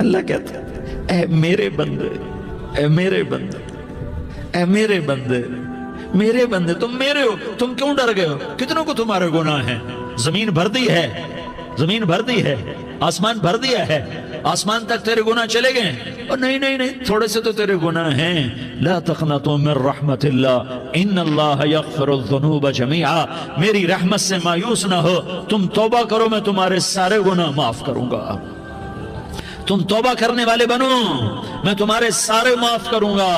اللہ کہتا ہے اے میرے بندے، اے میرے بندے، اے میرے بندے، میرے بندے تم میرے ہو، تم کیوں ڈر گئے ہو؟ کتنوں کو تمہارے گناہ ہیں؟ زمین بھر دی ہے، زمین بھر دی ہے، آسمان بھر دیا ہے، آسمان تک تیرے گناہ چلے گئے ہیں؟ اور نہیں نہیں نہیں، تھوڑے سے تو تیرے گناہ ہیں۔ لا تقنطوا من رحمت اللہ ان اللہ یغفر الذنوب جميعا، میری رحمت سے مایوس نہ ہو، تم توبہ کرو میں تمہارے سارے گناہ معاف کروں گا۔ تم توبہ کرنے والے بنو، میں تمہارے سارے معاف کروں گا۔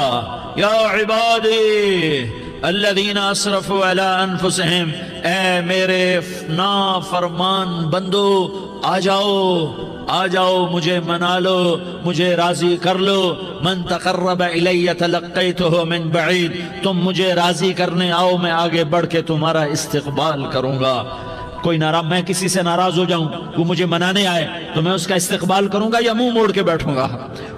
یا عبادی الذین اسرفوا علی انفسہم، اے میرے نافرمان بندو آ جاؤ، آ جاؤ، مجھے منا لو، مجھے راضی کر لو۔ من تقرب الی تلقیتہ من بعید، تم مجھے راضی کرنے آؤ، میں آگے بڑھ کے تمہارا استقبال کروں گا۔ کوئی ناراض، میں کسی سے ناراض ہو جاؤں، وہ مجھے منانے آئے تو میں اس کا استقبال کروں گا یا منہ موڑ کے بیٹھوں گا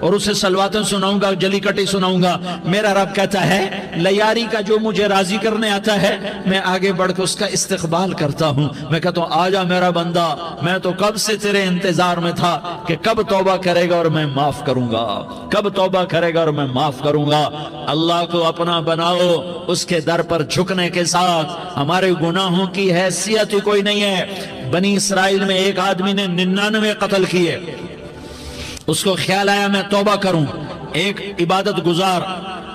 اور اسے صلواتیں سناؤں گا، جلی کٹی سناؤں گا؟ میرا رب کہتا ہے لیاری کا جو مجھے راضی کرنے آتا ہے میں آگے بڑھ کے اس کا استقبال کرتا ہوں۔ میں کہتا ہوں آجا میرا بندہ، میں تو کب سے تیرے انتظار میں تھا کہ کب توبہ کرے گا اور میں معاف کروں گا، کب توبہ کرے گا اور میں معاف کروں گا۔ اللہ کو اپنا بناؤ، اس کے در پر جھکنے کے ساتھ ہمارے گناہوں کی حیثیت ہی کوئی نہیں ہے۔ بنی اسرائیل میں ایک آدمی نے 99 قتل کیے، اس کو خیال آیا میں توبہ کروں، ایک عبادت گزار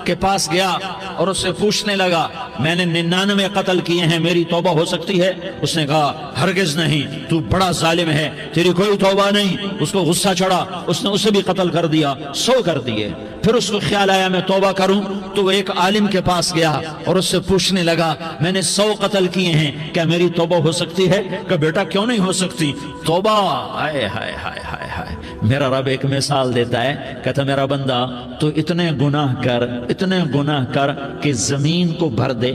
کے پاس گیا اور اس سے پوچھنے لگا میں نے 99 قتل کیے ہیں، میری توبہ ہو سکتی ہے؟ اس نے کہا ہرگز نہیں، تو بڑا ظالم ہے، تیری کوئی توبہ نہیں۔ اس کو غصہ چڑھا، اس نے اسے بھی قتل کر دیا، 100 کر دیے۔ پھر اس کو خیال آیا میں توبہ کروں، تو وہ ایک عالم کے پاس گیا اور اس سے پوچھنے لگا میں نے 100 قتل کیے ہیں، کیا میری توبہ ہو سکتی ہے؟ کہ بیٹا کیوں نہیں ہو سکتی توبہ؟ ہائے ہائے ہائے ہائے ہائے، میرا رب ایک مثال دیتا ہے، کہتا میرا بندہ تو اتنے گناہ کر، اتنے گناہ کر کہ زمین کو بھر دے،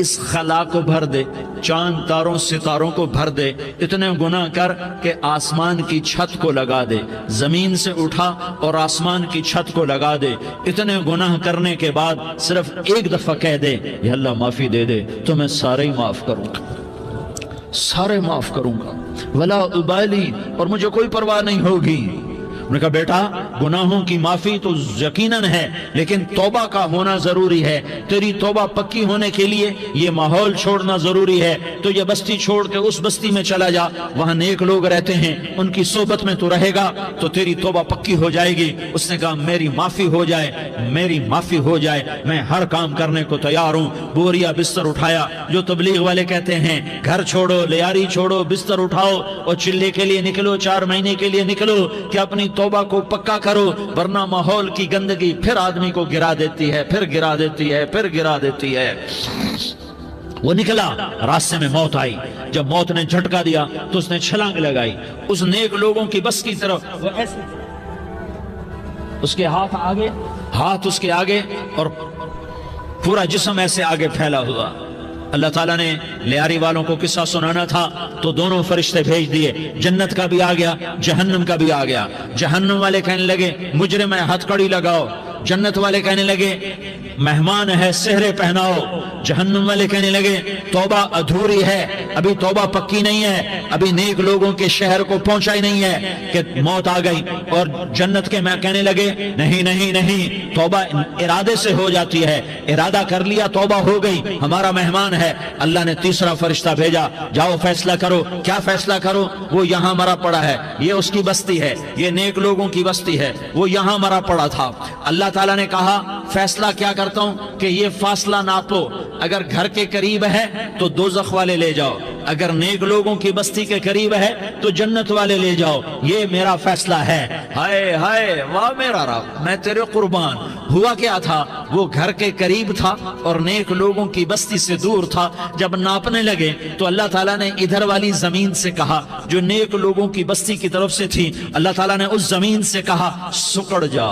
اس خلا کو بھر دے، چاند تاروں ستاروں کو بھر دے، اتنے گناہ کر کہ آسمان کی چھت کو لگا دے، زمین سے اٹھا اور آسمان کی چھت کو لگا دے۔ اتنے گناہ کرنے کے بعد صرف ایک دفعہ کہہ دے یا اللہ معافی دے دے تو میں سارے ہی معاف کروں گا، سارے معاف کروں گا، ولا ابالی، اور مجھے کوئی پرواہ نہیں ہوگی۔ انہوں نے کہا بیٹا گناہوں کی معافی تو یقیناً ہے لیکن توبہ کا ہونا ضروری ہے، تیری توبہ پکی ہونے کے لیے یہ ماحول چھوڑنا ضروری ہے۔ تو یہ بستی چھوڑ کے اس بستی میں چلا جا، وہاں نیک لوگ رہتے ہیں، ان کی صحبت میں تو رہے گا تو تیری توبہ پکی ہو جائے گی۔ اس نے کہا میری معافی ہو جائے، میری معافی ہو جائے، میں ہر کام کرنے کو تیار ہوں۔ بوریا بستر اٹھایا، جو تبلیغ والے کہتے ہیں گھر چھوڑو، لیاری چھوڑو، بستر اٹھاؤ اور چلے کے لیے نکلو، 4 مہینے کے لیے نکلو کہ اپنی توبہ کو پکا کرو، ورنہ ماحول کی گندگی پھر آدمی کو گرا دیتی ہے، پھر گرا دیتی ہے، پھر گرا دیتی ہے۔ وہ نکلا، راستے میں موت آئی، جب موت نے جھٹکا دیا تو اس نے چھلانگ لگائی اس نیک لوگوں کی بس کی طرف، وہ ایسے اس کے ہاتھ آگے، ہاتھ اس کے آگے اور پورا جسم ایسے آگے پھیلا ہوا۔ اللہ تعالیٰ نے لیاری والوں کو قصہ سنانا تھا تو دونوں فرشتے بھیج دیے، جنت کا بھی آ گیا، جہنم کا بھی آ گیا۔ جہنم والے کہنے لگے مجرم ہے ہتھ کڑی لگاؤ، جنت والے کہنے لگے مہمان ہے سہرے پہناؤ۔ جہنم والے کہنے لگے توبہ ادھوری ہے، ابھی توبہ پکی نہیں ہے، ابھی نیک لوگوں کے شہر کو پہنچا ہی نہیں ہے کہ موت آ گئی۔ اور جنت کے میں کہنے لگے نہیں نہیں نہیں، توبہ ارادے سے ہو جاتی ہے، ارادہ کر لیا توبہ ہو گئی، ہمارا مہمان ہے۔ اللہ نے تیسرا فرشتہ بھیجا، جاؤ فیصلہ کرو۔ کیا فیصلہ کرو؟ وہ یہاں مرا پڑا ہے، یہ اس کی بستی ہے، یہ نیک لوگوں کی بستی ہے، وہ یہاں مرا پڑا تھا۔ اللہ تعالیٰ نے کہا فیصلہ کیا کرتا ہوں کہ یہ فاصلہ ناپو، اگر گھر کے قریب ہے تو دوزخ والے لے جاؤ، اگر نیک لوگوں کی بستی کے قریب ہے تو جنت والے لے جاؤ، یہ میرا فیصلہ ہے۔ ہائے ہائے واہ میرا رب، میں تیرے قربان۔ ہوا کیا تھا؟ وہ گھر کے قریب تھا اور نیک لوگوں کی بستی سے دور تھا۔ جب ناپنے لگے تو اللہ تعالیٰ نے ادھر والی زمین سے کہا جو نیک لوگوں کی بستی کی طرف سے تھی، اللہ تعالیٰ نے اس زمین سے کہا سکڑ جا،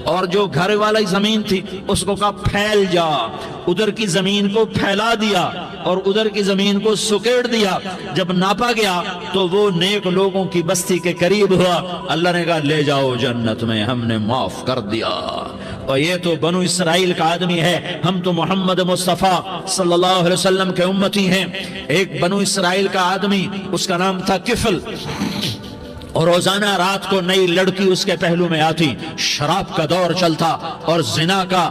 اور جو گھر والی زمین تھی اس کو کہا پھیل جا۔ ادھر کی زمین کو پھیلا دیا اور ادھر کی زمین کو سکیڑ دیا۔ جب ناپا گیا تو وہ نیک لوگوں کی بستی کے قریب ہوا۔ اللہ نے کہا لے جاؤ جنت میں، ہم نے معاف کر دیا۔ اور یہ تو بنو اسرائیل کا آدمی ہے، ہم تو محمد مصطفیٰ صلی اللہ علیہ وسلم کے امتی ہیں۔ ایک بنو اسرائیل کا آدمی، اس کا نام تھا کفل۔ اور روزانہ رات کو نئی لڑکی اس کے پہلو میں آتی، شراب کا دور چلتا اور زنا کا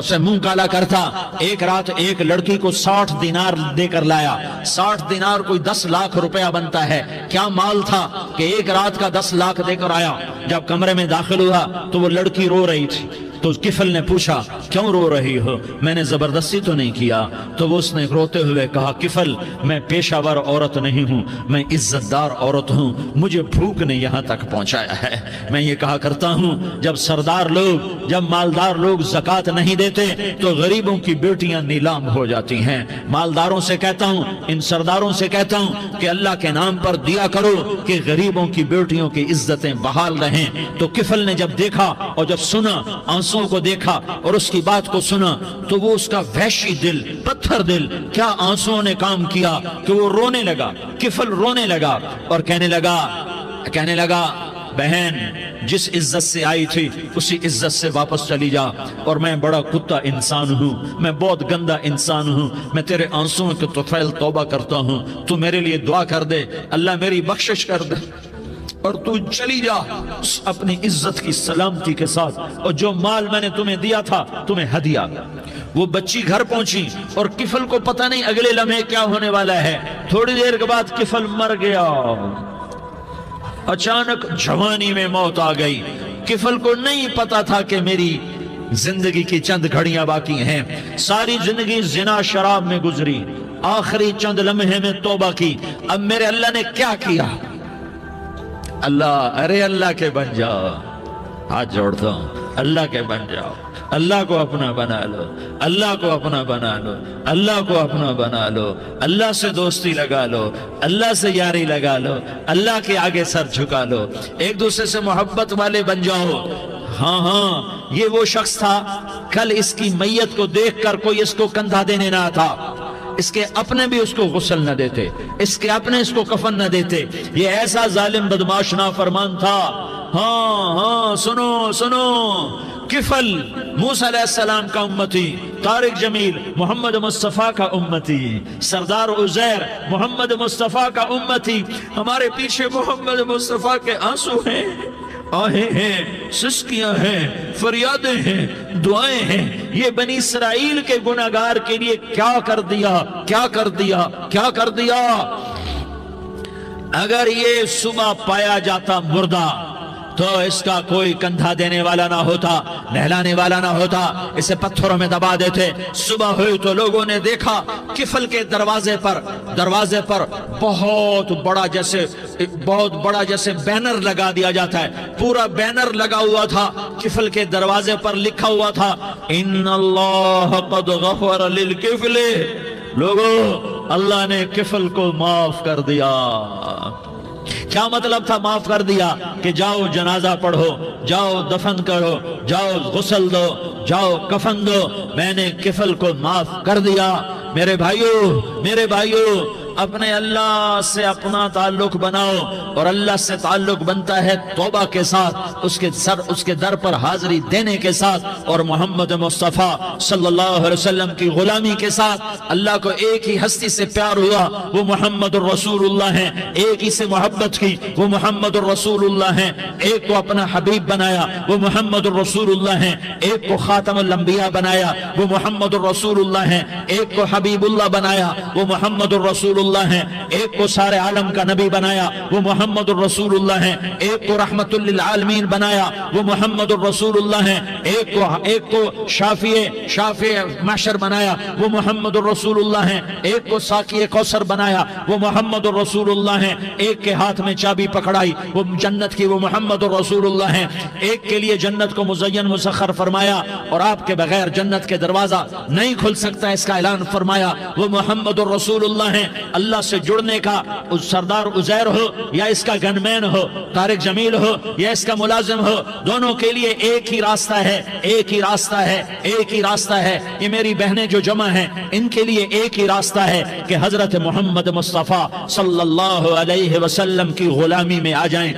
سے منہ کالا کرتا۔ ایک رات ایک لڑکی کو 60 دینار دے کر لایا۔ 60 دینار کوئی 10 لاکھ روپیہ بنتا ہے۔ کیا مال تھا کہ ایک رات کا 10 لاکھ دے کر آیا۔ جب کمرے میں داخل ہوا تو وہ لڑکی رو رہی تھی، تو کفل نے پوچھا کیوں رو رہی ہو؟ میں نے زبردستی تو نہیں کیا۔ تو وہ اس نے روتے ہوئے کہا کفل میں پیشہ ور عورت نہیں ہوں، میں عزت دار عورت ہوں، مجھے بھوک نے یہاں تک پہنچایا ہے۔ میں یہ کہا کرتا ہوں جب سردار لوگ، جب مالدار لوگ زکوٰۃ نہیں دیتے تو غریبوں کی بیٹیاں نیلام ہو جاتی ہیں۔ مالداروں سے کہتا ہوں، ان سرداروں سے کہتا ہوں کہ اللہ کے نام پر دیا کرو کہ غریبوں کی بیٹیوں کی عزتیں بحال رہیں۔ تو کفل نے جب دیکھا اور جب سنا، آنسو کو دیکھا اور اس کی بات کو سنا، تو وہ اس کا وحشی دل، پتھر دل، کیا آنسوں نے کام کیا کہ وہ رونے لگا۔ کفل رونے لگا اور کہنے لگا بہن جس عزت سے آئی تھی اسی عزت سے واپس چلی جا، اور میں بڑا کتا انسان ہوں، میں بہت گندا انسان ہوں، میں تیرے آنسوں کے طفیل توبہ کرتا ہوں، تو میرے لیے دعا کر دے، اللہ میری بخشش کر دے، اور تو چلی جا اپنی عزت کی سلامتی کے ساتھ، اور جو مال میں نے تمہیں دیا تھا تمہیں ہدیہ۔ وہ بچی گھر پہنچی اور کفل کو پتہ نہیں اگلے لمحے کیا ہونے والا ہے۔ تھوڑی دیر کے بعد کفل مر گیا، اچانک جوانی میں موت آ گئی۔ کفل کو نہیں پتا تھا کہ میری زندگی کی چند گھڑیاں باقی ہیں۔ ساری زندگی زنا شراب میں گزری، آخری چند لمحے میں توبہ کی۔ اب میرے اللہ نے کیا کیا؟ اللہ کے بن جاؤ، ہاتھ جوڑتا ہوں، اللہ کے بن جاؤ، اللہ کو اپنا بنا لو، اللہ کو اپنا بنا لو، اللہ کو اپنا بنا لو، اللہ سے دوستی لگا لو، اللہ سے یاری لگا لو، اللہ کے آگے سر جھکا لو، ایک دوسرے سے محبت والے بن جاؤ۔ ہاں یہ وہ شخص تھا، کل اس کی میت کو دیکھ کر کوئی اس کو کندھا دینے نہ تھا، اس کے اپنے بھی اس کو غسل نہ دیتے، اس کے اپنے اس کو کفن نہ دیتے۔ یہ ایسا ظالم بدماش نافرمان تھا۔ ہاں سنو، کفل موسیٰ علیہ السلام کا امتی، طارق جمیل محمد مصطفیٰ کا امتی، سردار عزیر محمد مصطفیٰ کا امتی۔ ہمارے پیچھے محمد مصطفیٰ کے آنسو ہیں، آہیں ہیں، سسکیاں ہیں، فریادیں ہیں، دعائیں ہیں۔ یہ بنی اسرائیل کے گناہگار کے لیے کیا کر دیا۔ اگر یہ صبح پایا جاتا مردہ تو اس کا کوئی کندھا دینے والا نہ ہوتا، نہلانے والا نہ ہوتا، اسے پتھروں میں دبا دیتے۔ صبح ہوئی تو لوگوں نے دیکھا کفل کے دروازے پر بہت بڑا جیسے بینر لگا دیا جاتا ہے، پورا بینر لگا ہوا تھا، کفل کے دروازے پر لکھا ہوا تھا ان اللہ قد غفر للکفل۔ لوگوں، اللہ نے کفل کو معاف کر دیا۔ کیا مطلب تھا معاف کر دیا؟ کہ جاؤ جنازہ پڑھو، جاؤ دفن کرو، جاؤ غسل دو، جاؤ کفن دو، میں نے کفل کو معاف کر دیا۔ میرے بھائیو اپنے اللہ سے اپنا تعلق بناؤ، اور اللہ سے تعلق بنتا ہے توبہ کے ساتھ، اس کے در پر حاضری دینے کے ساتھ، اور محمد مصطفیٰ صلی اللہ علیہ وسلم کی غلامی کے ساتھ۔ اللہ کو ایک ہی ہستی سے پیار ہوا، وہ محمد الرسول اللہ ہیں، ایک ہی سے محبت کی، وہ محمد الرسول اللہ ہیں، ایک کو اپنا حبیب بنایا، وہ محمد الرسول اللہ ہیں، ایک کو خاتم الانبیاء بنایا، وہ محمد الرسول اللہ ہیں، ایک کو حبیب اللہ بنایا، وہ محمد الرسول اللہ ہیں، ایک کو سارے عالم کا نبی بنایا، وہ محمد الرسول اللہ ہیں، ایک کو رحمت للعالمین بنایا، وہ محمد الرسول اللہ ہیں، ایک کو شافع محشر بنایا، وہ محمد الرسول اللہ ہیں، ایک کو ساقی کوثر بنایا، وہ محمد الرسول اللہ ہیں، ایک کے ہاتھ میں چابی پکڑائی وہ جنت کی، وہ محمد الرسول اللہ ہیں، ایک کے لیے جنت کو مزین مسخر فرمایا اور آپ کے بغیر جنت کے دروازہ نہیں کھل سکتا اس کا اعلان فرمایا، وہ محمد الرسول اللہ ہیں۔ اللہ سے جڑنے کا سردار عزیر ہو یا اس کا گنمین ہو، طارق جمیل ہو یا اس کا ملازم ہو، دونوں کے لیے ایک ہی راستہ ہے۔ یہ میری بہنیں جو جمع ہیں ان کے لیے ایک ہی راستہ ہے کہ حضرت محمد مصطفیٰ صلی اللہ علیہ وسلم کی غلامی میں آ جائیں۔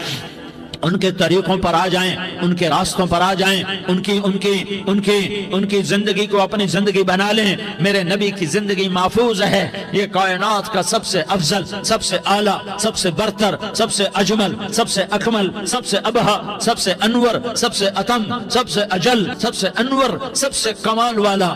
ان کے طریقوں پر آ جائیں، ان کے راستوں پر آ جائیں، ان کی زندگی کو اپنی زندگی بنا لیں۔ میرے نبی کی زندگی محفوظ ہے۔ یہ کائنات کا سب سے افضل، سب سے اعلیٰ، سب سے برتر، سب سے اجمل، سب سے اکمل، سب سے ابہا، سب سے انور، سب سے اتم، سب سے اجل، سب سے انور، سب سے کمال والا،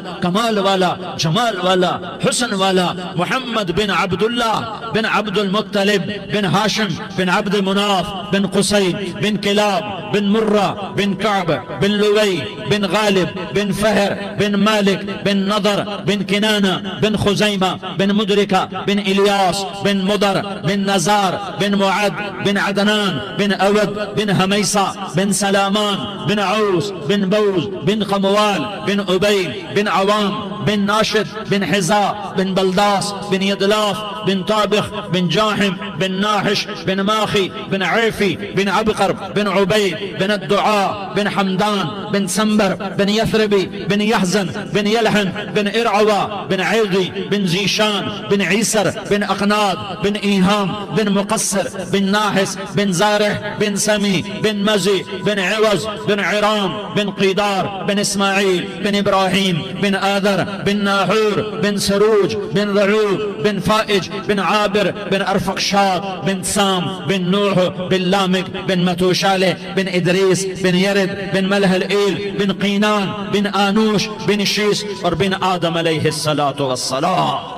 جمال والا، حسن والا محمد بن عبداللہ بن عبد المطلب بن ہاشم بن عبد مناف بن قصی بن کلاب بن مرہ بن کعب بن لوی بن غالب بن فہر بن مالک بن نضر بن کنانہ بن خزیمہ بن مدرکہ بن الیاس بن مدر بن نزار بن معد بن عدنان بن اود بن حمیسہ بن سلامان بن عوس بن بوز بن قموال بن عبید بن عوام بن ناشد بن حزا بن بلداس بن یدلاف بن طابخ بن جاحم بن ناحش بن ماخی بن عیفی بن عبقر بن عبید بن الدعاء بن حمدان بن سنبر بن یثربی بن یحزن بن یلحن بن ارعوا بن عیضی بن زیشان بن عیسر بن اقناد بن ایہام بن مقصر بن ناحس بن زارح بن سمی بن مزی بن عوض بن عرام بن قیدار بن اسماعیل بن ابراہیم بن آذر بن ناحور بن سروج بن ضعوب بن فائج بن عابر بن ارفقشاد بن سام بن نوح بن لامک بن متوشالہ بن ادریس بن یرد بن ملح الایل بن قینان بن آنوش بن شیس اور بن آدم علیہ السلام۔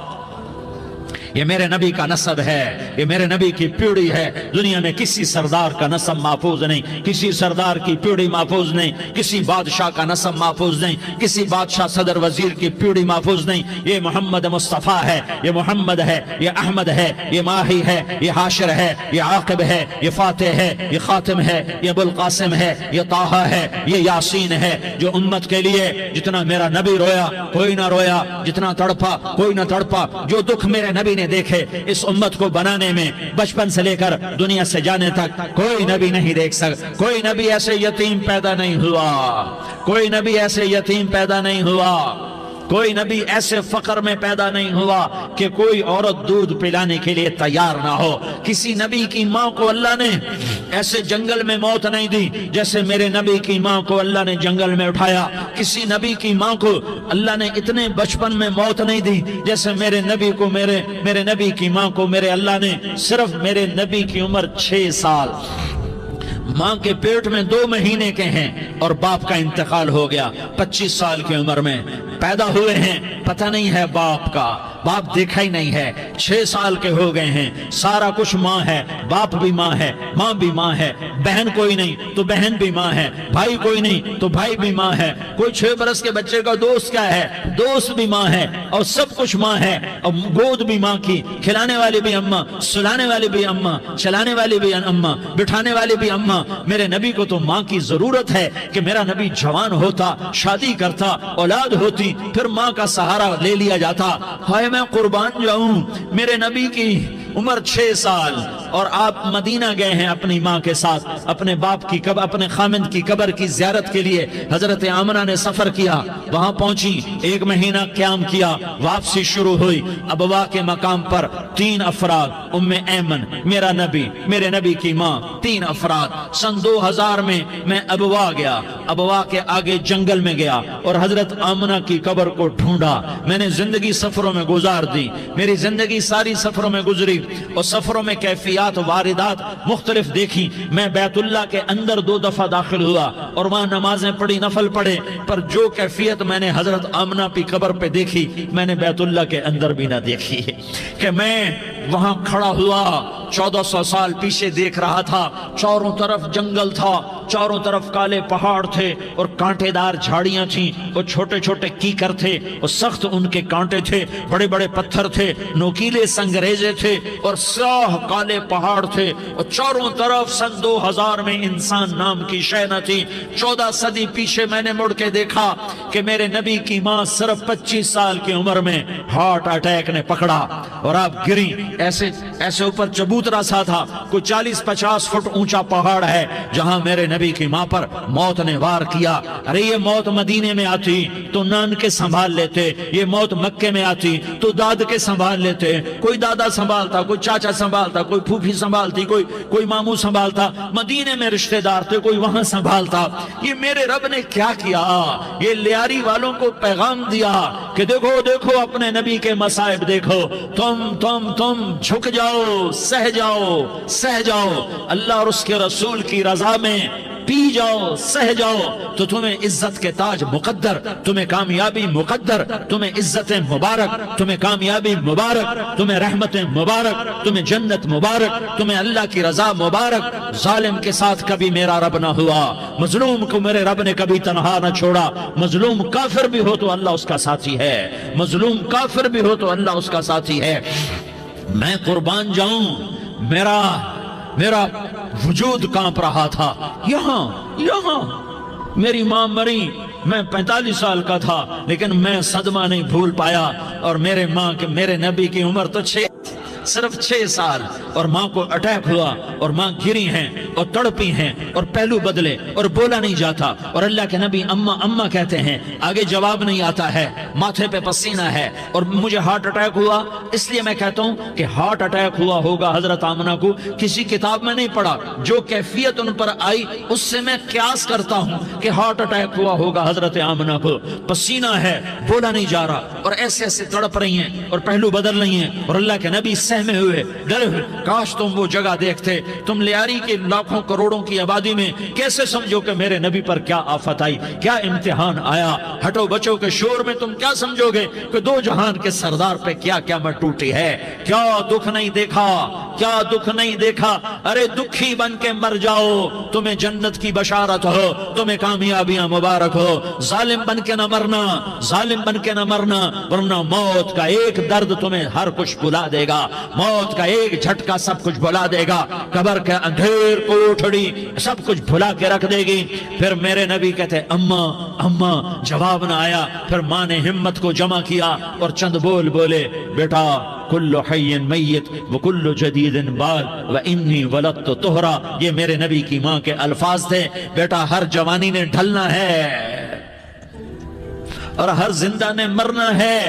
یہ میرے نبی کا نسب ہے، یہ میرے نبی کی پیڑھی ہے۔ دنیا میں کسی سردار کا نسب محفوظ نہیں، کسی سردار کی پیڑھی محفوظ نہیں، کسی بادشاہ کا نسب محفوظ نہیں، کسی بادشاہ صدر وزیر کی پیڑھی محفوظ نہیں۔ یہ محمد مصطفیٰ ہے، یہ محمد ہے، یہ احمد ہے، یہ ماہی ہے، یہ حاشر ہے، یہ عاقب ہے، یہ فاتح ہے، یہ خاتم ہے، یہ ابو القاسم ہے، یہ طٰہٰ ہے، یہ یاسین ہے۔ جو امت کے لیے جتنا میرا نبی رویا کوئی نہ رویا، جتنا تڑپا کوئی نہ تڑپا، جو دکھ میرے نبی نے دیکھے اس امت کو بنانے میں، بچپن سے لے کر دنیا سے جانے تک کوئی نبی نہیں دیکھ سکتا۔ کوئی نبی ایسے یتیم پیدا نہیں ہوا، کوئی نبی ایسے یتیم پیدا نہیں ہوا، کوئی نبی ایسے فقر میں پیدا نہیں ہوا کہ کوئی عورت دودھ پلانے کے لیے تیار نہ ہو۔ کسی نبی کی ماں کو اللہ نے ایسے جنگل میں موت نہیں دی جیسے میرے نبی کی ماں کو اللہ نے جنگل میں اٹھایا۔ کسی نبی کی ماں کو اللہ نے اتنے بچپن میں موت نہیں دی جیسے میرے نبی کو میرے نبی کی ماں کو میرے اللہ نے صرف میرے نبی کی عمر 6 سال، ماں کے پیٹ میں 2 مہینے کے ہیں اور باپ کا انتقال ہو گیا 25 سال کی عمر میں پیدا ہوئے ہیں، پتہ نہیں ہے باپ کا، باپ دیکھا ہی نہیں ہے، 6 سال کے ہو گئے ہیں، سارا کچھ ماں ہے، باپ بھی ماں ہے، ماں بھی ماں ہے، بہن کوئی نہیں تو بہن بھی ماں ہے، بھائی کوئی نہیں تو بھائی بھی ماں ہے، کوئی 6 برس کے بچے کا دوست کیا ہے، دوست بھی ماں ہے، اور سب کچھ ماں ہے، اور گود بھی ماں کی، کھلانے والی بھی اماں، سلانے والی بھی اماں، چلانے والی بھی اماں، بٹھانے والی بھی اماں۔ میرے نبی کو تو ماں کی ضرورت ہے کہ میرا نبی جوان ہوتا، شادی کرتا، اولاد ہوتی، پھر ماں کا سہارا لے لیا جاتا۔ ہائے میں قربان جاؤں، میرے نبی کی عمر 6 سال اور آپ مدینہ گئے ہیں اپنی ماں کے ساتھ، اپنے باپ کی اپنے خامند کی قبر کی زیارت کے لیے حضرت آمنہ نے سفر کیا، وہاں پہنچی، 1 مہینہ قیام کیا، واپسی شروع ہوئی۔ ابوا کے مقام پر 3 افراد، ام ایمن، میرا نبی، میرے نبی کی ماں، 3 افراد۔ سن 2000 میں ابوا گیا، ابوا کے آگے جنگل میں گیا اور حضرت آمنہ کی قبر کو ڈھونڈا۔ میں نے زندگی سفروں میں گزار دی، میری زندگی ساری سفروں میں گزری اور سفروں میں کیفیات واردات مختلف دیکھی۔ میں بیت اللہ کے اندر 2 دفعہ داخل ہوا اور وہاں نمازیں پڑھی، نفل پڑھے، پر جو کیفیت میں نے حضرت آمنہ کی قبر پہ دیکھی میں نے بیت اللہ کے اندر بھی نہ دیکھی، کہ میں وہاں کھڑا ہوا 1400 سال پیچھے دیکھ رہا تھا، چاروں طرف جنگل تھا، چاروں طرف کالے پہاڑ تھے اور کانٹے دار جھاڑیاں تھیں، اور چھوٹے چھوٹے کیکر تھے اور سخت ان کے کانٹے تھے، بڑے بڑے پتھر تھے، نوکیلے سنگریزے تھے اور سیاہ کالے پہاڑ تھے، اور چاروں طرف سن 2000 میں انسان نام کی شے نہ تھی۔ 14 صدی پیچھے میں نے مڑ کے دیکھا کہ میرے نبی کی ماں صرف 25 سال کی عمر میں ہارٹ اٹیک نے پکڑا اور آپ گری، ایسے اوپر چبوترا سا تھا، کوئی 40-50 فٹ اونچا پہاڑ ہے جہاں میرے نبی نبی کی ماں پر موت نے وار کیا. ارے یہ موت مدینے میں آتی تو نان کے سنبھال لیتے, یہ موت مکے میں آتی تو داد کے سنبھال لیتے. کوئی دادا سنبھالتا, کوئی چاچا سنبھالتا, کوئی پھوپھی سنبھالتی, کوئی ماموں سنبھالتا. مدینے میں رشتہ دار تھے, کوئی وہاں سنبھالتا. یہ میرے رب نے کیا کیا؟ یہ لیاری والوں کو پیغام دیا کہ دیکھو دیکھو اپنے نبی کے مصائب دیکھو, تم جھک جاؤ, سہ جاؤ, اللہ اور اس کے رسول کی رضا میں پی جاؤ, سہ جاؤ, تو تمہیں عزت کے تاج مقدر, تمہیں کامیابی مقدر, تمہیں عزت مبارک, تمہیں کامیابی مبارک, تمہیں رحمت مبارک, تمہیں جنت مبارک, تمہیں اللہ کی رضا مبارک. ظالم کے ساتھ کبھی میرا رب نہ ہوا, مظلوم کو میرے رب نے کبھی تنہا نہ چھوڑا. مظلوم کافر بھی ہو تو اللہ اس کا ساتھی ہے, مظلوم کافر بھی ہو تو اللہ اس کا ساتھی ہے. میں قربان جاؤں, میرا وجود کانپ رہا تھا. یہاں میری ماں مری, میں 45 سال کا تھا, لیکن میں صدمہ نہیں بھول پایا. اور میرے نبی کی عمر تو صرف 6 سال, اور ماں کو اٹیک ہوا اور ماں گری ہیں اور تڑپی ہیں اور پہلو بدلے اور بولا نہیں جاتا. اور اللہ کے نبی اماں اماں کہتے ہیں, آگے جواب نہیں آتا ہے, ماتھے پہ پسینہ ہے. اور مجھے ہارٹ اٹیک ہوا, اس لیے میں کہتا ہوں کہ ہارٹ اٹیک ہوا ہوگا حضرت آمنہ کو, کسی کتاب میں نہیں پڑھا. جو کیفیت ان پر آئی اس سے میں قیاس کرتا ہوں کہ ہارٹ اٹیک ہوا ہوگا حضرت آمنہ کو. پسینہ ہے, بولا نہیں جا رہا, اور ایسے تڑپ رہی ہیں اور پہلو بدل رہی ہیں. اور اللہ کے نبی سہمے ہوئے, ڈرے ہوئے. کاش تم وہ جگہ دیکھتے. تم لیاری کے لاکھوں کروڑوں کی آبادی میں کیسے سمجھو کہ میرے نبی پر کیا آفت آئی, کیا امتحان آیا. ہٹو بچوں کے شور میں تم کیا سمجھو گے کہ دو جہان کے سردار پہ کیا قیامت ٹوٹی ہے. کیا دکھ نہیں دیکھا, کیا دکھ نہیں دیکھا. ارے دکھی بن کے مر جاؤ, تمہیں جنت کی بشارت ہو, تمہیں کامیابیاں مبارک ہو. ظالم بن کے نہ مرنا, ظالم بن کے نہ مرنا, ورنہ موت کا ایک درد تمہیں ہر کچھ بھلا دے گا. موت کا ایک جھٹکا سب کچھ بھلا دے گا. قبر کے اندھیر کوٹھڑی سب کچھ بھلا کے رکھ دے گی. پھر میرے نبی کہتے اماں, جواب نہ آیا. پھر ماں نے ہمت کو جمع کیا اور چند بول بولے, بیٹا کل حی میت وکل جدید بال وانی ولدت طہرا. یہ میرے نبی کی ماں کے الفاظ تھے. بیٹا ہر جوانی نے ڈھلنا ہے اور ہر زندہ نے مرنا ہے.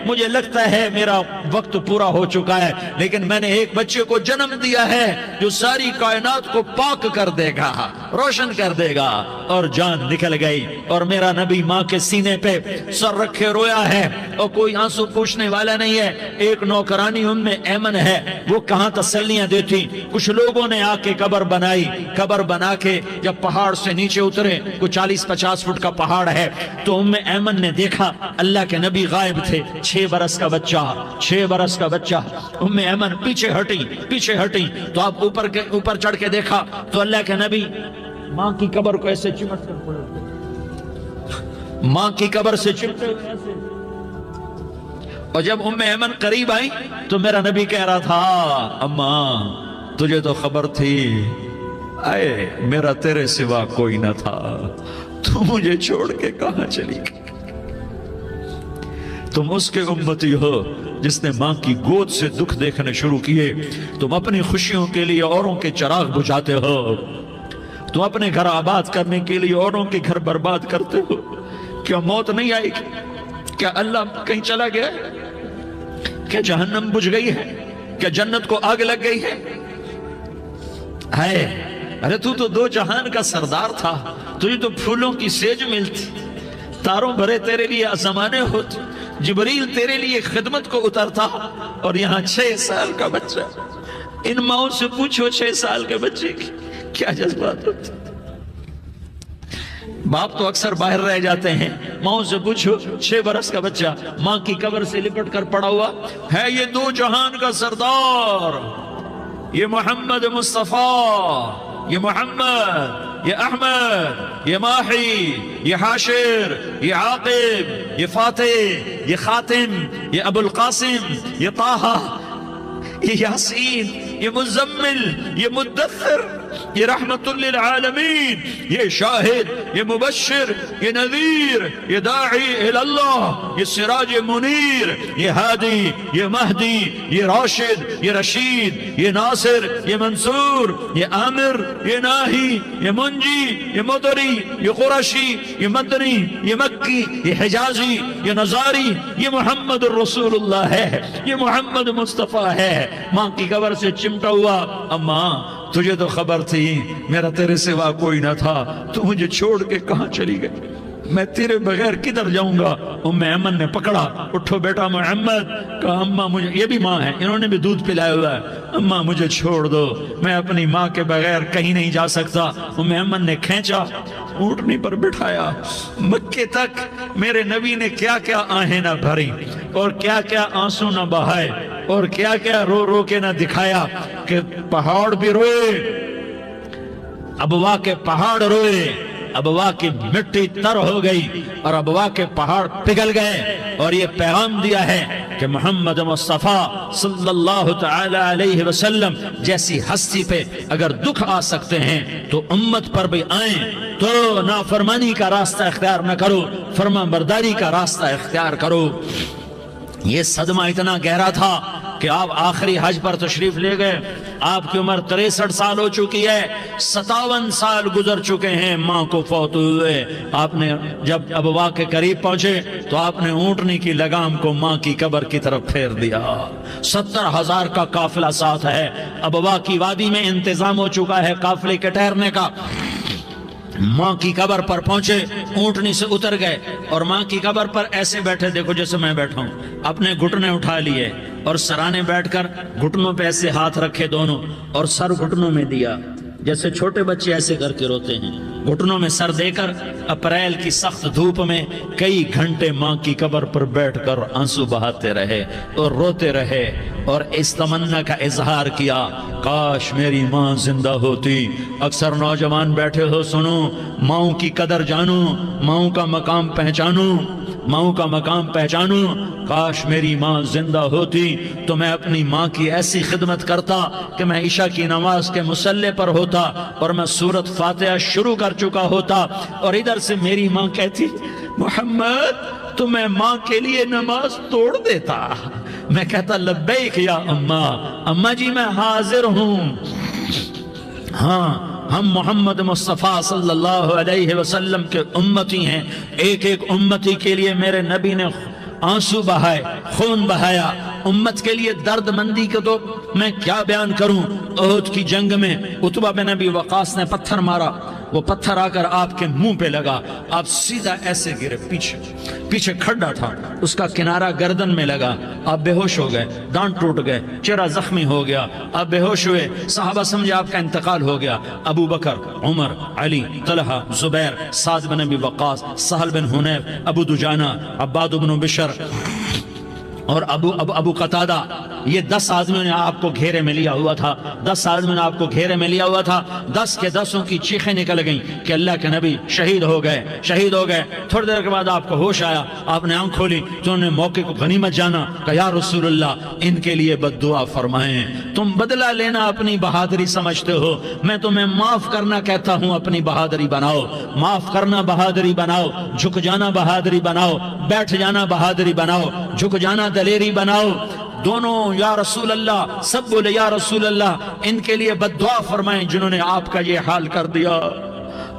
مجھے لگتا ہے میرا وقت پورا ہو چکا ہے, لیکن میں نے ایک بچے کو جنم دیا ہے جو ساری کائنات کو پاک کر دے گا, روشن کر دے گا. اور جان نکل گئی, اور میرا نبی ماں کے سینے پہ سر رکھے رویا ہے, اور کوئی آنسو پوچھنے والا نہیں ہے. ایک نوکرانی ام ایمن ہے, وہ کہاں تسلیاں دیتی. کچھ لوگوں نے آ کے قبر بنائی. قبر بنا کے جب پہاڑ سے نیچے اترے, کوئی 40-50 فٹ کا پہاڑ ہے, تو ام ایمن نے دیکھا اللہ کے نبی غائب تھے. 6 برس کا بچہ. ام ایمن پیچھے ہٹی تو آپ اوپر چڑھ کے دیکھا تو اللہ کے نبی ماں کی قبر کو ایسے چمٹ کر پڑے, ماں کی قبر سے چمٹے ہوئے ایسے. اور جب ام ایمن قریب آئی تو میرا نبی کہہ رہا تھا, اماں تجھے تو خبر تھی, اے میرا تیرے سوا کوئی نہ تھا, تو مجھے چھوڑ کے کہاں چلی گئی. تم اس کے امتی ہو جس نے ماں کی گود سے دکھ دیکھنے شروع کیے. تم اپنی خوشیوں کے لیے اوروں کے چراغ بجھاتے ہو, تم اپنے گھر آباد کرنے کے لیے اوروں کے گھر برباد کرتے ہو. کیا موت نہیں آئے گی؟ کیا اللہ کہیں چلا گیا ہے؟ کیا جہنم بجھ گئی ہے؟ کیا جنت کو آگ لگ گئی ہے؟ ارے تو 2 جہان کا سردار تھا, تجھے تو پھولوں کی سیج ملتی, تاروں بھرے تیرے لیے آسمانے ہوتے, جبریل تیرے لیے خدمت کو اترتا, اور یہاں 6 سال کا بچہ. ان ماؤں سے پوچھو 6 سال کے بچے کی کیا جذبات ہوتے. باپ تو اکثر باہر رہ جاتے ہیں, ماؤں سے پوچھو 6 برس کا بچہ ماں کی قبر سے لپٹ کر پڑا ہوا ہے. یہ 2 جہان کا سردار, یہ محمد مصطفیٰ, یہ محمد, یہ احمد, یہ ماہی, یہ حاشر, یہ عاقب, یہ فاتح, یہ خاتم, یہ ابو القاسم, یہ طٰہٰ, یہ یاسین, یہ مزمل, یہ مدثر, یہ رحمت للعالمین، یہ شاہد، یہ مبشر، یہ نذیر، یہ داعی اللہ، یہ سراج منیر، یہ ہادی، یہ مہدی، یہ راشد، یہ رشید، یہ ناصر، یہ منصور، یہ عامر، یہ ناہی، یہ منجی، یہ مدری، یہ قرشی، یہ مدنی، یہ مکی، یہ حجازی، یہ نظاری، یہ محمد الرسول اللہ ہے، یہ محمد مصطفیٰ ہے۔ ماں کی قبر سے چمٹا ہوا، اماں تجھے تو خبر تھی میرا تیرے سوا کوئی نہ تھا، تو مجھے چھوڑ کے کہاں چلی گئی، میں تیرے بغیر کدھر جاؤں گا؟ ام ایمن نے پکڑا، اٹھو بیٹا محمد، کہا اماں مجھے، یہ بھی ماں ہے، انہوں نے بھی دودھ پلایا ہوا ہے، اماں مجھے چھوڑ دو، میں اپنی ماں کے بغیر کہیں نہیں جا سکتا۔ ام ایمن نے کھینچا، اونٹنی پر بٹھایا، مکے تک میرے نبی نے کیا کیا آہیں نہ بھری اور کیا کیا آنسو نہ بہائے اور کیا کیا رو رو کے نہ دکھایا کہ پہاڑ بھی روئے، ابوا کے پہاڑ روئے، ابوا کی مٹی تر ہو گئی اور ابوا کے پہاڑ پگھل گئے، اور یہ پیغام دیا ہے کہ محمد مصطفیٰ صلی اللہ تعالی علیہ وسلم جیسی ہستی پہ اگر دکھ آ سکتے ہیں تو امت پر بھی آئیں، تو نافرمانی کا راستہ اختیار نہ کرو، فرما برداری کا راستہ اختیار کرو۔ یہ صدمہ اتنا گہرا تھا کہ آپ آخری حج پر تشریف لے گئے، آپ کی عمر 63 سال ہو چکی ہے، 57 سال گزر چکے ہیں ماں کو فوت ہوئے۔ آپ نے جب ابوا کے قریب پہنچے تو آپ نے اونٹنی کی لگام کو ماں کی قبر کی طرف پھیر دیا۔ 70,000 کا قافلہ ساتھ ہے، ابوا کی وادی میں انتظام ہو چکا ہے قافلے کے ٹھہرنے کا۔ ماں کی قبر پر پہنچے، اونٹنی سے اتر گئے اور ماں کی قبر پر ایسے بیٹھے، دیکھو جیسے میں بیٹھا ہوں، اپنے گھٹنے اٹھا لیے اور سرانے بیٹھ کر گھٹنوں پہ ایسے ہاتھ رکھے دونوں اور سر گھٹنوں میں دیا، جیسے چھوٹے بچے ایسے کر کے روتے ہیں، گھٹنوں میں سر دے کر اپریل کی سخت دھوپ میں کئی گھنٹے ماں کی قبر پر بیٹھ کر آنسو بہاتے رہے اور روتے رہے اور اس تمنا کا اظہار کیا، کاش میری ماں زندہ ہوتی۔ اکثر نوجوان بیٹھے ہو، سنو، ماؤں کی قدر جانو، ماؤں کا مقام پہچانو، ماؤں کا مقام پہچانو۔ کاش میری ماں زندہ ہوتی تو میں اپنی ماں کی ایسی خدمت کرتا کہ میں عشاء کی نماز کے مصلی پر ہوتا اور میں سورۃ فاتحہ شروع کر چکا ہوتا، اور ادھر سے میری ماں کہتی، محمد تو میں ماں کے لیے نماز توڑ دیتا۔ میں کہتا، لبیک یا اماں، اماں جی میں حاضر ہوں۔ ہاں، ہم محمد مصطفیٰ صلی اللہ علیہ وسلم کے امتی ہیں، ایک ایک امتی کے لیے میرے نبی نے آنسو بہائے، خون بہایا، امت کے لیے درد مندی کے تو میں کیا بیان کروں۔ احد کی جنگ میں عتبہ بن ابی وقاص نے پتھر مارا، وہ پتھر آ کر آپ کے منہ پہ لگا، آپ سیدھا ایسے گرے، پیچھے کھڈا تھا، اس کا کنارہ گردن میں لگا، آپ بے ہوش ہو گئے، دانت ٹوٹ گئے، چہرہ زخمی ہو گیا، آپ بے ہوش ہوئے، صحابہ سمجھے آپ کا انتقال ہو گیا۔ ابو بکر، عمر، علی، طلحہ، زبیر، سعد بن ابی وقاص، سہل بن حنیف، ابو دجانہ، عباد بن بشر اور ابو قتادہ، یہ 10 آدمیوں نے آپ کو گھیرے میں لیا ہوا تھا، 10 آدمیوں نے آپ کو گھیرے میں لیا ہوا تھا، 10 کے 10 کی چیخیں نکل گئیں کہ اللہ کے نبی شہید ہو گئے۔ تھوڑی دیر کے بعد آپ کو ہوش آیا، آپ نے آنکھ کھولی تو انہوں نے موقع کو غنیمت جانا، کہ یا رسول اللہ ان کے لیے بد دعا فرمائیں، تم بدلہ لینا اپنی بہادری سمجھتے ہو، میں تمہیں معاف کرنا کہتا ہوں، اپنی بہادری بناؤ، معاف کرنا بہادری بناؤ، جھک جانا بہادری بناؤ، بیٹھ جانا بہادری بناؤ، جھک جانا دلیری بناؤ۔ دونوں یا رسول اللہ، سب بولے یا رسول اللہ، ان کے لیے بد دعا فرمائیں جنہوں نے آپ کا یہ حال کر دیا۔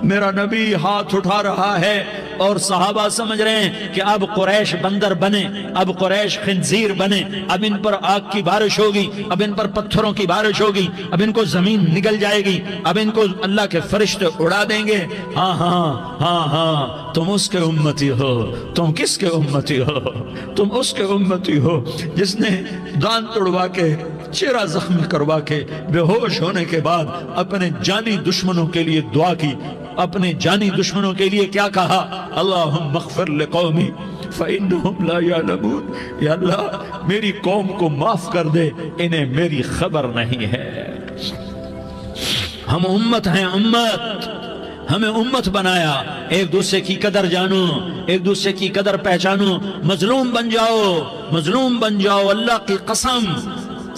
میرا نبی ہاتھ اٹھا رہا ہے اور صحابہ سمجھ رہے ہیں کہ اب قریش بندر بنے، اب قریش خنزیر بنے، اب ان پر آگ کی بارش ہوگی، اب ان پر پتھروں کی بارش ہوگی، اب ان کو زمین نگل جائے گی، اب ان کو اللہ کے فرشتے اڑا دیں گے۔ ہاں ہاں ہاں ہاں، تم اس کے امتی ہو۔ تم کس کے امتی ہو؟ تم اس کے امتی ہو جس نے دانت توڑوا کے، چہرہ زخمی کروا کے، بے ہوش ہونے کے بعد اپنے جانی دشمنوں کے لیے دعا کی، اپنے جانی دشمنوں کے لیے کیا کہا؟ اللہم اغفر لقومی فإنہم لا یعلمون، یا اللہ میری قوم کو معاف کر دے، انہیں میری خبر نہیں ہے۔ ہم امت ہیں، امت، ہمیں امت بنایا، ایک دوسرے کی قدر جانو، ایک دوسرے کی قدر پہچانو، مظلوم بن جاؤ، مظلوم بن جاؤ۔ اللہ کی قسم،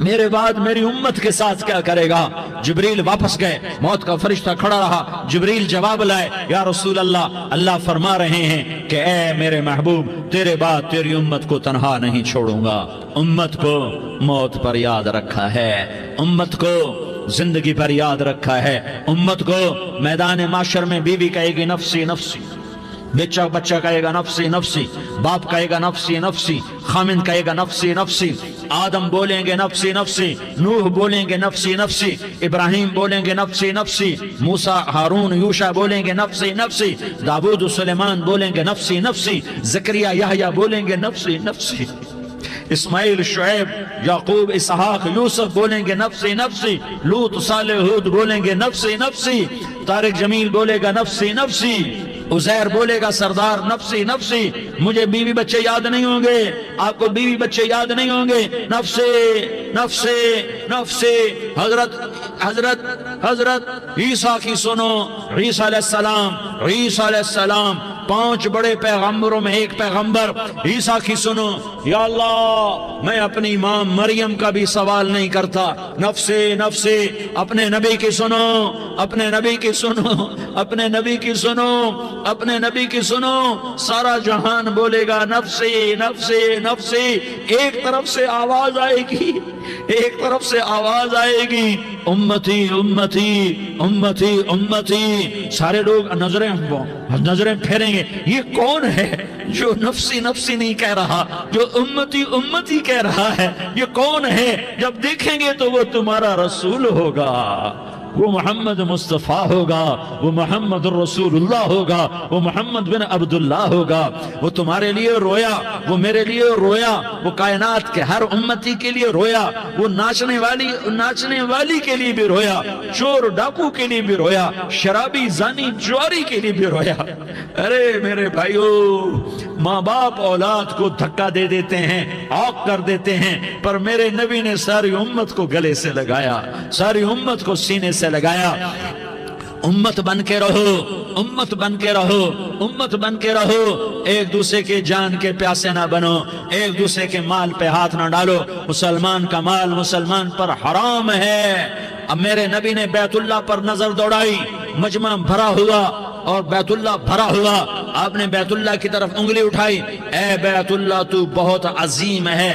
میرے بعد میری امت کے ساتھ کیا کرے گا؟ جبریل واپس گئے، موت کا فرشتہ کھڑا رہا، جبریل جواب لائے، یا رسول اللہ، اللہ فرما رہے ہیں کہ اے میرے محبوب، تیرے بعد تیری امت کو تنہا نہیں چھوڑوں گا۔ امت کو موت پر یاد رکھا ہے، امت کو زندگی پر یاد رکھا ہے، امت کو میدان معاشر میں بیوی کہے گی نفسی نفسی، بچہ کہے گا نفسی نفسی، باپ کہے گا نفسی نفسی، خامند کہے گا نفسی نفسی، آدم بولیں گے نفسی نفسی، نوح بولیں گے نفسی نفسی، ابراہیم بولیں گے نفسی نفسی، موسیٰ ہارون یوشع بولیں گے نفسی نفسی، داؤد سلیمان بولیں گے نفسی نفسی، زکریا یحییٰ بولیں گے نفسی نفسی، اسماعیل شعیب یعقوب اسحاق یوسف بولیں گے نفسی نفسی، لوط صالح ہود بولیں گے نفسی نفسی، طارق جمیل بولے گا نفسی نفسی، عزیر بولے گا سردار نفسی نفسی، مجھے بیوی بچے یاد نہیں ہوں گے، آپ کو بیوی بچے یاد نہیں ہوں گے، نفسی نفسی نفسی۔ حضرت عیسیٰ کی سنو، عیسیٰ علیہ السلام 5 بڑے پیغمبروں میں ایک پیغمبر عیسیٰ کی سنو، یا اللہ میں اپنی ماں مریم کا بھی سوال نہیں کرتا، نفسی نفسی۔ اپنے نبی کی سنو، اپنے نبی کی سنو، اپنے نبی کی سنو، اپنے نبی کی سنو، سارا جہان بولے گا نفسی نفسی نفسی۔ ایک طرف سے آواز آئے گی، ایک طرف سے آواز آئے گی، امتی امتی امتی امتی۔ سارے لوگ نظریں پھیریں گے، یہ کون ہے جو نفسی نفسی نہیں کہہ رہا، جو امتی امتی کہہ رہا ہے؟ یہ کون ہے؟ جب دیکھیں گے تو وہ تمہارا رسول ہوگا، وہ محمد مصطفیٰ ہوگا، وہ محمد الرسول اللہ ہوگا، وہ محمد بن عبداللہ ہوگا۔ وہ تمہارے لیے رویا، وہ میرے لیے رویا، وہ کائنات کے ہر امتی کے لیے رویا، وہ ناچنے والی کے لیے بھی رویا، چور ڈاکو کے لیے بھی رویا، شرابی زانی جواری کے لیے بھی رویا۔ ارے میرے بھائیو، ماں باپ اولاد کو دھکا دے دیتے ہیں، آگ کر دیتے ہیں، پر میرے نبی نے ساری امت کو گلے سے لگایا، ساری امت کو سینے سے لگایا۔ امت بن کے رہو، امت بن کے رہو، امت بن کے رہو، ایک دوسرے کے جان کے پیاسے نہ بنو، ایک دوسرے کے مال پہ ہاتھ نہ ڈالو۔ مسلمان کا مال مسلمان پر حرام ہے۔ اب میرے نبی نے بیت اللہ پر نظر دوڑائی، مجمع بھرا ہوا اور بیت اللہ بھرا ہوا، آپ نے بیت اللہ کی طرف انگلی اٹھائی، اے بیت اللہ تو بہت عظیم ہے،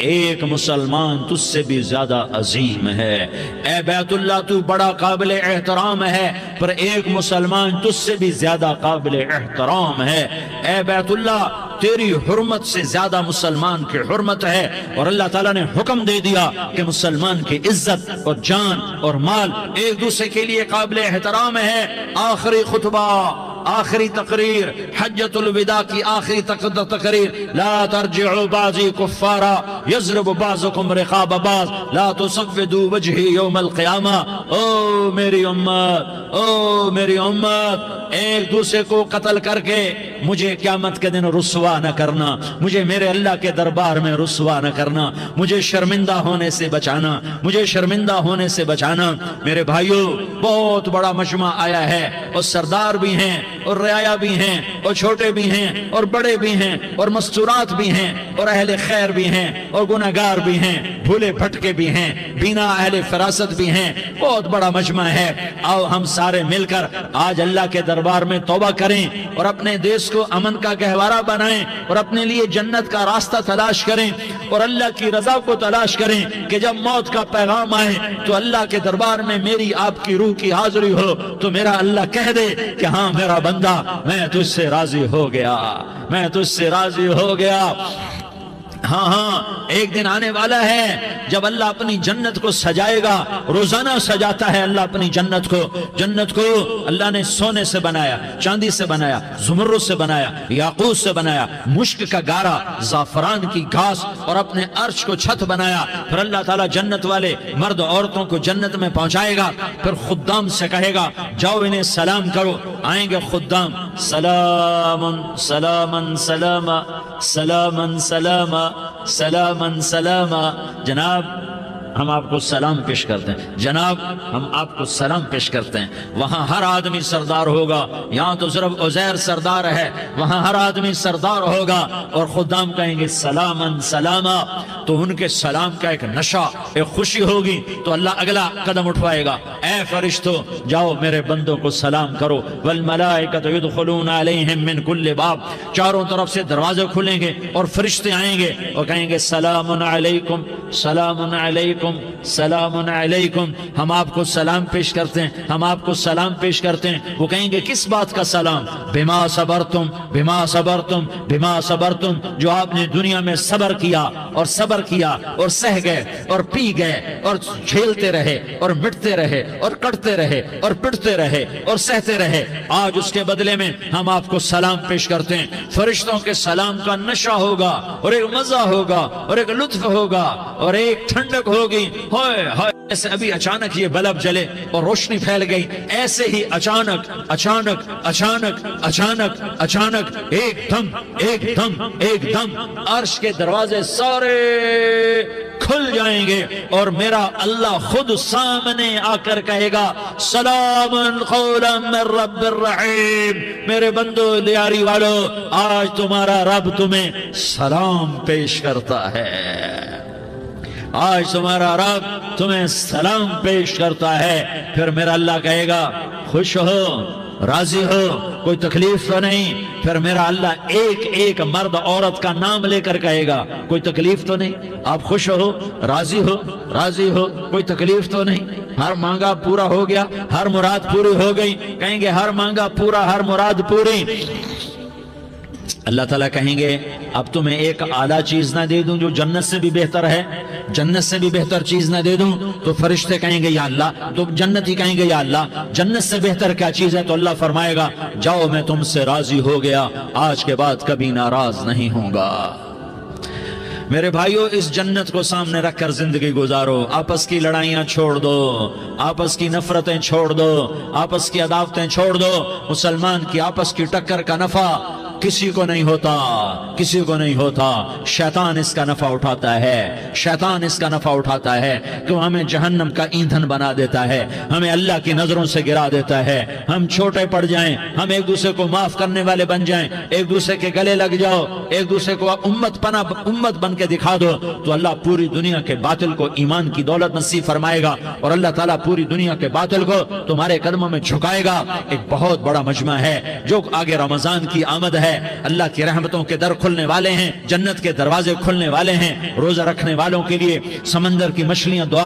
ایک مسلمان تجھ سے بھی زیادہ عظیم ہے، اے بیت اللہ تو بڑا قابل احترام ہے، پر ایک مسلمان تجھ سے بھی زیادہ قابل احترام ہے، اے بیت اللہ تیری حرمت سے زیادہ مسلمان کی حرمت ہے۔ اور اللہ تعالیٰ نے حکم دے دیا کہ مسلمان کی عزت اور جان اور مال ایک دوسرے کے لیے قابل احترام ہے۔ آخری خطبہ، آخری تقریر، حجۃ الوداع کی آخری تقریر، لا ترجعوا بعضی کفارا یضرب بعضکم رقاب بعض لا تصودوا وجہی یوم القیامہ۔ او میری امت، او میری امت، ایک دوسرے کو قتل کر کے مجھے قیامت کے دن رسوا نہ کرنا، مجھے میرے اللہ کے دربار میں رسوا نہ کرنا، مجھے شرمندہ ہونے سے بچانا، مجھے شرمندہ ہونے سے بچانا۔ میرے بھائیو، بہت بڑا مجمع آیا ہے، اور سردار بھی ہیں اور رعایا بھی ہیں اور چھوٹے بھی ہیں اور بڑے بھی ہیں اور مستورات بھی ہیں اور اہل خیر بھی ہیں اور گناہگار بھی ہیں، بھولے بھٹکے بھی ہیں، بینا اہل فراست بھی ہیں، بہت بڑا مجمع ہے۔ آؤ ہم سارے مل کر آج اللہ کے دربار میں توبہ کریں اور اپنے دیش کو امن کا گہوارہ بنائیں اور اپنے لیے جنت کا راستہ تلاش کریں اور اللہ کی رضا کو تلاش کریں کہ جب موت کا پیغام آئے تو اللہ کے دربار میں میری آپ کی روح کی حاضری ہو تو میرا اللہ کہہ دے کہ ہاں میرا بندہ، میں تجھ سے راضی ہو گیا، میں تجھ سے راضی ہو گیا۔ ہاں ایک دن آنے والا ہے جب اللہ اپنی جنت کو سجائے گا، روزانہ سجاتا ہے اللہ اپنی جنت کو۔ جنت کو اللہ نے سونے سے بنایا، چاندی سے بنایا، زمرد سے بنایا، یاقوت سے بنایا، مشک کا گارا، زعفران کی گھاس اور اپنے عرش کو چھت بنایا۔ پھر اللہ تعالیٰ جنت والے مرد عورتوں کو جنت میں پہنچائے گا، پھر خدام سے کہے گا جاؤ انہیں سلام کرو۔ آئیں گے خدام، سلامن سلامن سلاما سلامن سلاما سلامن سلاما۔ جناب ہم آپ کو سلام پیش کرتے ہیں، جناب ہم آپ کو سلام پیش کرتے ہیں۔ وہاں ہر آدمی سردار ہوگا، یہاں تو صرف عزیر سردار ہے، وہاں ہر آدمی سردار ہوگا اور خدام کہیں گے سلامن سلاما۔ تو ان کے سلام کا ایک نشہ، ایک خوشی ہوگی، تو اللہ اگلا قدم اٹھوائے گا، اے فرشتوں جاؤ میرے بندوں کو سلام کرو، والملائکۃ یدخلون علیہم من کل باب، چاروں طرف سے دروازے کھلیں گے اور فرشتے آئیں گے اور کہیں گے سلام علیکم سلام علیکم سلام علیکم، ہم آپ کو سلام پیش کرتے ہیں، ہم آپ کو سلام پیش کرتے ہیں۔ وہ کہیں گے کس بات کا سلام؟ بما صبرتم بما صبرتم بما صبرتم، جو آپ نے دنیا میں صبر کیا اور صبر کیا اور سہ گئے اور پی گئے اور جھیلتے رہے اور مٹتے رہے اور کٹتے رہے اور پٹتے رہے اور سہتے رہے، آج اس کے بدلے میں ہم آپ کو سلام پیش کرتے ہیں۔ فرشتوں کے سلام کا نشہ ہوگا اور ایک مزہ ہوگا اور ایک لطف ہوگا اور ایک ٹھنڈک ہوگی، ہائے ہائے، ایسے ابھی اچانک یہ بلب جلے اور روشنی پھیل گئی، ایسے ہی اچانک اچانک اچانک اچانک اچانک ایک دم ایک دم ایک دم عرش کے دروازے سارے کھل جائیں گے اور میرا اللہ خود سامنے آ کر کہے گا سلام قولا من رب الرحیم، میرے بندو لیاری والو، آج تمہارا رب تمہیں سلام پیش کرتا ہے، آج تمہارا رب تمہیں سلام پیش کرتا ہے۔ پھر میرا اللہ کہے گا خوش ہو، راضی ہو، کوئی تکلیف تو نہیں؟ پھر میرا اللہ ایک ایک مرد عورت کا نام لے کر کہے گا کوئی تکلیف تو نہیں؟ آپ خوش ہو، راضی ہو، راضی ہو، کوئی تکلیف تو نہیں؟ ہر مانگا پورا ہو گیا، ہر مراد پوری ہو گئی؟ کہیں گے ہر مانگا پورا، ہر مراد پوری۔ اللہ تعالیٰ کہیں گے اب تمہیں ایک اعلیٰ چیز نہ دے دوں جو جنت سے بھی بہتر ہے؟ جنت سے بھی بہتر چیز نہ دے دوں؟ تو فرشتے کہیں گے یا اللہ، تو جنتی کہیں گے یا اللہ جنت سے بہتر کیا چیز ہے؟ تو اللہ فرمائے گا جاؤ میں تم سے راضی ہو گیا، آج کے بعد کبھی ناراض نہیں ہوں گا۔ میرے بھائیو، اس جنت کو سامنے رکھ کر زندگی گزارو، آپس کی لڑائیاں چھوڑ دو، آپس کی نفرتیں چھوڑ دو، آپس کی عداوتیں چھوڑ دو۔ مسلمان کی آپس کی ٹکر کا نفع کسی کو نہیں ہوتا، کسی کو نہیں ہوتا، شیطان اس کا نفع اٹھاتا ہے، شیطان اس کا نفع اٹھاتا ہے کہ ہمیں جہنم کا ایندھن بنا دیتا ہے، ہمیں اللہ کی نظروں سے گرا دیتا ہے، ہم چھوٹے پڑ جائیں، ہم ایک دوسرے کو معاف کرنے والے بن جائیں، ایک دوسرے کے گلے لگ جاؤ، ایک دوسرے کو امت بن کے دکھا دو، تو اللہ پوری دنیا کے باطل کو ایمان کی دولت نصیب فرمائے گا اور اللہ تعالیٰ پوری دنیا کے باطل کو تمہارے قدموں میں جھکائے گا۔ ایک بہت بڑا مجمع ہے جو آگے رمضان کی آمد ہے، اللہ کی رحمتوں کے در کھلنے والے ہیں، جنت کے دروازے کھلنے والے ہیں، روزہ رکھنے والوں کے لیے سمندر کی مچھلیاں دعا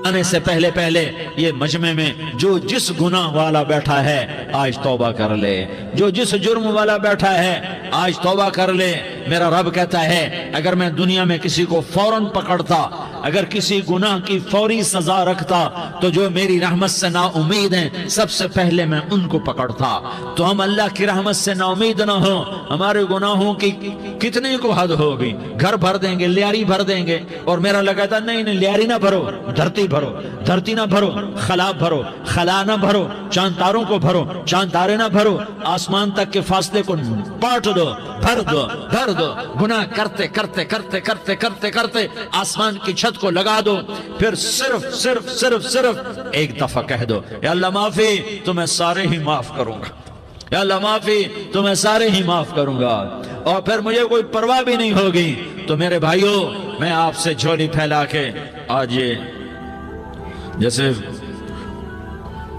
آنے سے پہلے پہلے یہ مجمع میں جو جس گناہ والا بیٹھا ہے آج توبہ کر لے، جو جس جرم والا بیٹھا ہے آج توبہ کر لے۔ میرا رب کہتا ہے اگر میں دنیا میں کسی کو فوراً پکڑتا، اگر کسی گناہ کی فوری سزا رکھتا تو جو میری رحمت سے نا امید ہیں سب سے پہلے میں ان کو پکڑتا۔ تو ہم اللہ کی رحمت سے نا امید نہ ہو، ہمارے گناہوں کی کتنے کو حد ہوگی، گھر بھر دیں گے، لیاری بھر دیں گے، اور میرا لگتا نہیں نہیں لیاری نہ بھرو، دھرتی بھرو، دھرتی نہ بھرو، خلا بھرو، خلا نہ بھرو، چاند تاروں کو بھرو، چاند تارے نہ بھرو، آسمان تک کے فاصلے کو پاٹ دو، بھر دو، بھر دو، گناہ کرتے کرتے کرتے کرتے کرتے کرتے آسمان کی چھت کو لگا دو، پھر صرف صرف صرف صرف ایک دفعہ کہہ دو یا اللہ معافی، تو میں سارے ہی معاف کروں گا، یا اللہ معافی، تو میں سارے ہی معاف کروں گا، اور پھر مجھے کوئی پرواہ بھی نہیں ہوگی۔ تو میرے بھائیوں، میں آپ سے جھولی پھیلا کے آج یہ جیسے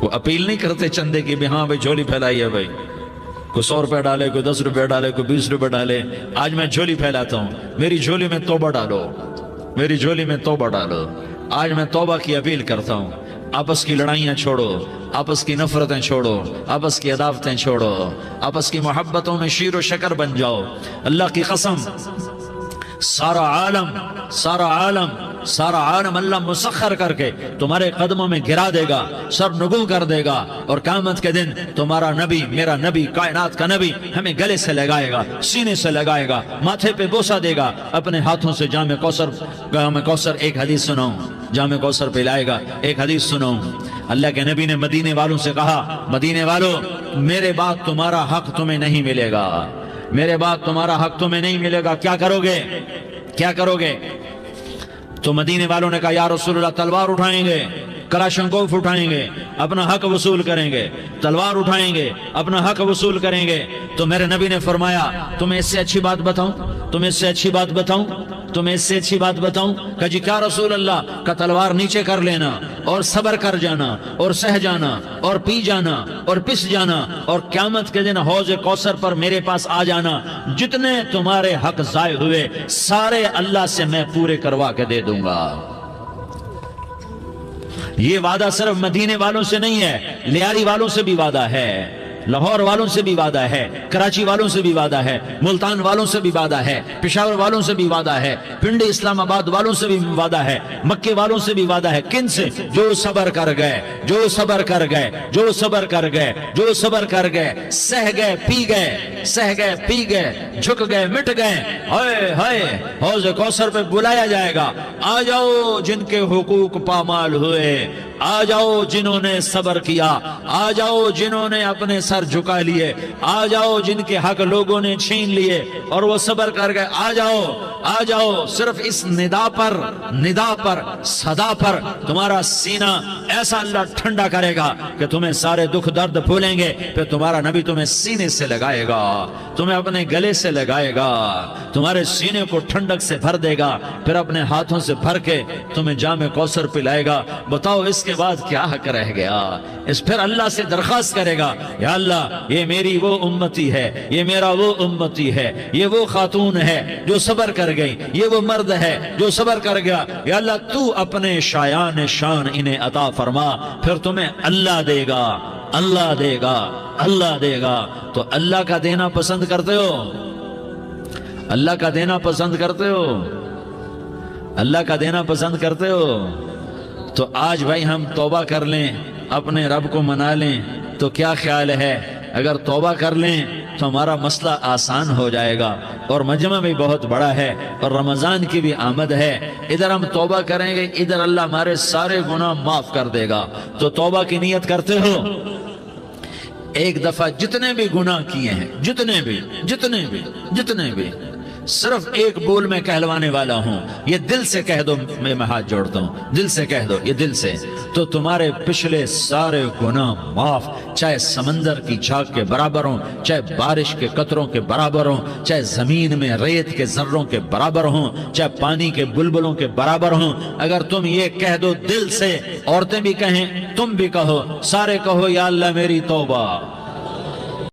وہ اپیل نہیں کرتے چندے کی بھی ہاں بھائی جھولی پھیلائی ہے، بھائی کوئی 100 روپے ڈالے، کوئی 10 روپے ڈالے، کوئی 20 روپے ڈالے، آج میں جھولی پھیلاتا ہوں، میری جھولی میں توبہ ڈالو، میری جھولی میں توبہ ڈالو۔ آج میں توبہ کی اپیل کرتا ہوں، آپس کی لڑائیاں چھوڑو، آپس کی نفرتیں چھوڑو، آپس کی عداوتیں چھوڑو، آپس کی محبتوں میں شیر و شکر بن جاؤ۔ اللہ کی قسم، سارا عالم اللہ مسخر کر کے تمہارے قدموں میں گرا دے گا، سر نگوں کر دے گا، اور قیامت کے دن تمہارا نبی، میرا نبی، کائنات کا نبی ہمیں گلے سے لگائے گا، سینے سے لگائے گا، ماتھے پہ بوسہ دے گا، اپنے ہاتھوں سے جام کوثر، ایک حدیث سناؤں، جام کوثر پلائے گا، ایک حدیث سناؤں۔ اللہ کے نبی نے مدینے والوں سے کہا، مدینے والوں میرے بعد تمہارا حق تمہیں نہیں ملے گا، میرے بعد تمہارا حق تمہیں نہیں ملے گا، کیا کرو گے، کیا کرو گے؟ تو مدینے والوں نے کہا یا رسول اللہ تلوار اٹھائیں گے، کلاشنکوف اٹھائیں گے، اپنا حق وصول کریں گے، تلوار اٹھائیں گے، اپنا حق وصول کریں گے۔ تو میرے نبی نے فرمایا تمہیں اس سے اچھی بات بتاؤں، تمہیں اس سے اچھی بات بتاؤں، تمہیں اس سے اچھی بات بتاؤں؟ کہ جی کیا رسول اللہ؟ کا تلوار نیچے کر لینا اور صبر کر جانا اور سہ جانا اور پی جانا اور پس جانا اور قیامت کے دن حوض کوثر پر میرے پاس آ جانا، جتنے تمہارے حق ضائع ہوئے سارے اللہ سے میں پورے کروا کے دے دوں گا۔ یہ وعدہ صرف مدینے والوں سے نہیں ہے، لیاری والوں سے بھی وعدہ ہے، لاہور والوں سے بھی وعدہ ہے، کراچی والوں سے بھی وعدہ ہے، ملتان والوں سے بھی وعدہ ہے، پشاور والوں سے بھی وعدہ ہے، پنڈی اسلام آباد والوں سے بھی وعدہ ہے، مکے والوں سے بھی وعدہ ہے۔ کن سے؟ جو صبر کر گئے، جو صبر کر گئے، جو صبر کر گئے، جو صبر کر گئے، سہ گئے پی گئے، سہ گئے پی گئے، جھک گئے مٹ گئے، ہائے ہائے حوض کوثر پہ بلایا جائے گا، آ جاؤ جن کے حقوق پامال ہوئے، آ جاؤ جنہوں نے صبر کیا، آ جاؤ جنہوں نے اپنے سر جھکا لیے، آ جاؤ جن کے حق لوگوں نے چھین لیے اور وہ صبر کر گئے، آ جاؤ آ جاؤ۔ صرف اس ندا پر صدا پر تمہارا سینہ ایسا اللہ ٹھنڈا کرے گا کہ تمہیں سارے دکھ درد بھولیں گے، پھر تمہارا نبی تمہیں سینے سے لگائے گا، تمہیں اپنے گلے سے لگائے گا، تمہارے سینے کو ٹھنڈک سے بھر دے گا، پھر اپنے ہاتھوں سے بھر کے تمہیں جام کوثر پلائے گا۔ بتاؤ اس کے بعد کیا حق رہ گیا؟ اس پھر اللہ سے درخواست کرے گا، یا اللہ یہ میری وہ امتی ہے، یہ میرا وہ امتی ہے، یہ وہ خاتون ہے جو صبر کر گئی، یہ وہ مرد ہے جو صبر کر گیا، یا اللہ تو اپنے شایان شان انہیں عطا فرما، پھر تمہیں اللہ دے گا، اللہ دے گا، اللہ دے گا۔ تو اللہ کا دینا پسند کرتے ہو؟ اللہ کا دینا پسند کرتے ہو؟ اللہ کا دینا پسند کرتے ہو؟ تو آج بھائی ہم توبہ کر لیں، اپنے رب کو منا لیں، تو کیا خیال ہے اگر توبہ کر لیں تو ہمارا مسئلہ آسان ہو جائے گا، اور مجمع بھی بہت بڑا ہے اور رمضان کی بھی آمد ہے، ادھر ہم توبہ کریں گے، ادھر اللہ ہمارے سارے گناہ معاف کر دے گا۔ تو توبہ کی نیت کرتے ہو؟ ایک دفعہ جتنے بھی گناہ کیے ہیں، جتنے بھی صرف ایک بول میں کہلوانے والا ہوں، یہ دل سے کہہ دو، میں ہاتھ جوڑتا ہوں، دل سے کہہ دو، یہ دل سے، تو تمہارے پچھلے سارے گناہ معاف، چاہے سمندر کی جھاگ کے برابر ہوں، چاہے بارش کے قطروں کے برابر ہوں، چاہے زمین میں ریت کے ذروں کے برابر ہوں، چاہے پانی کے بلبلوں کے برابر ہوں۔ اگر تم یہ کہہ دو دل سے، عورتیں بھی کہیں، تم بھی کہو، سارے کہو، یا اللہ میری توبہ،